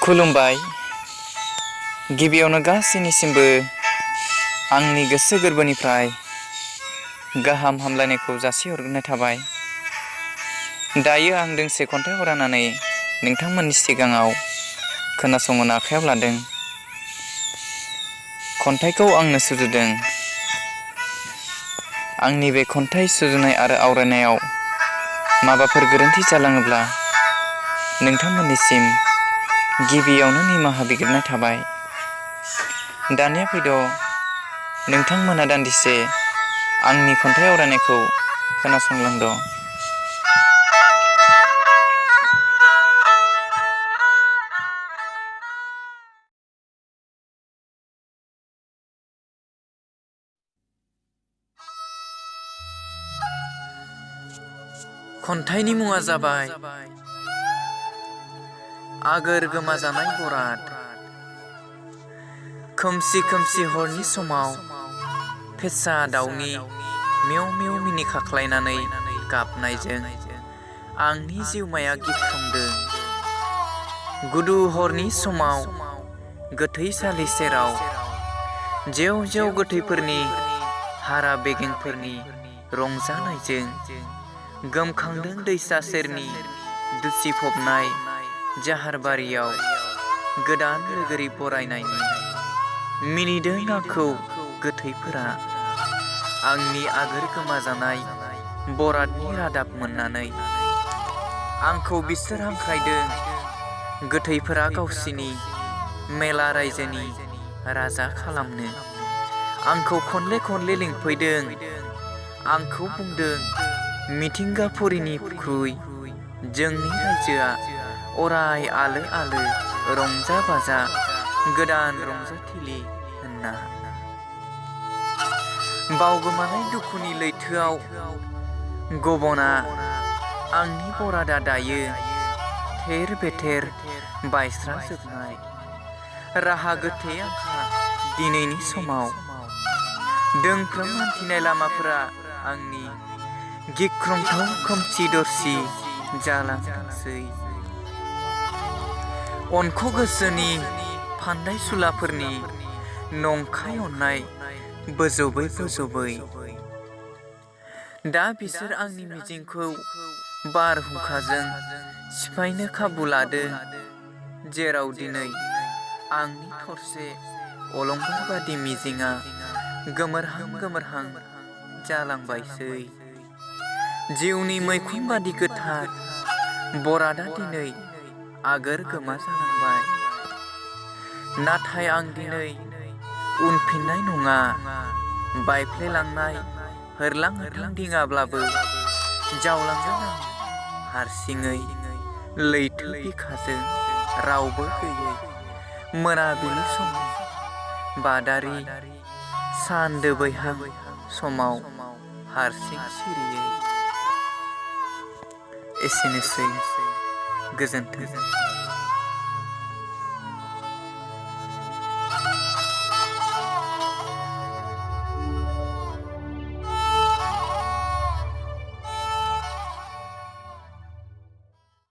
खुलुमबाय। गिबियावनो गासैनिसिमबो आंनि गोसो गोरबोनिफ्राय गाहाम हामलायनायखौ जासिहरग्रोनाय थाबाय। दायो आं दोंसे खन्थाइ फरायनानै नोंथांमोननि सिगाङाव खोनासंनो आखायाव लादों। खन्थाइखौ आंनो सुजुदों। आंनि बे खन्थाइ सुजुनाय आरो आवरायनायाव माबाफोर गोरोन्थि जालाङोब्ला नोंथांमोननिसिम गिबियावनो निमाहा बिग्रोनाय थाबाय। दानिया फैद' नोंथांमोना दान्दिसे आंनि खन्थाइ आवरायनायखौ खोनासंलांद'। खन्थाइनि मुङा जाबाय आगोर गोमाजानाय बराद। खोमसि खोमसि हरनि समाव फेसा दाउनि मेव मेव मिनि खाख्लायनानै गाबनायजों आंनि जिउमाया गिख्रंदों। गुदु हरनि समाव गोथैसालि सेराव जेव जेव गोथैफोरनि हारा बेगेंफोरनि रंजानायजों गोमखांदों दैसा सेरनि दुसिफबनाय जाहारबारियाव गोदान लोगोरि बरायनायनि। मिनिदों आंखौ गोथैफोरा आंनि आगोर गोमाजानाय बरादनि रादाब मोननानै। आंखौ बिसोर हांख्रायदों गोथैफोरा गावसिनि मेला रायजोनि राजा खालामनो। आंखौ खनले खनले लिंफैदों। आंखौ बुंदों मिथिंगाफुरिनिख्रुइ जोंनि रायजोआ अराय आलो आलो रंजा बाजा गोदान रंजाथिलि होनना। बावगोमानाय दुखुनि लैथोआव गबना आंनि बरादा दायो थेर बेथेर बायस्राजोबनाय। राहा गोथे आंहा दिनैनि समाव दोंफ्रोम हान्थिनाय लामाफोरा आंनि गिख्रंथाव खोमसि दरसि जालांथोंसै। अनख' गोसोनि फान्दाय सुलाफोरनि नंखाय अननाय बोजबै बोजबै। दा बिसोर आंनि मिजिंखौ बारहुंखाजों सिफायनो खाबु लादों। जेराव दिनै आंनि थरसे अलंबार बादि मिजिंआ गोमोरहां गोमोरहां जालांबायसै। जिउनि मैखुन बादि गोथार बरादा दिनै आगोर गोमा जालांबाय। नाथाय आं दिनै उनफिननाय नङा। बायफ्लेलांनाय होरलां होथां दिङाब्लाबो जावलांगोन आं हारसिङै लैथो बिखाजों रावबो गैयै मोनाबिलि समनि बादारि सान दोबैहां समाव हारसिं सिरियै। एसेनोसै, गोजोन्थों।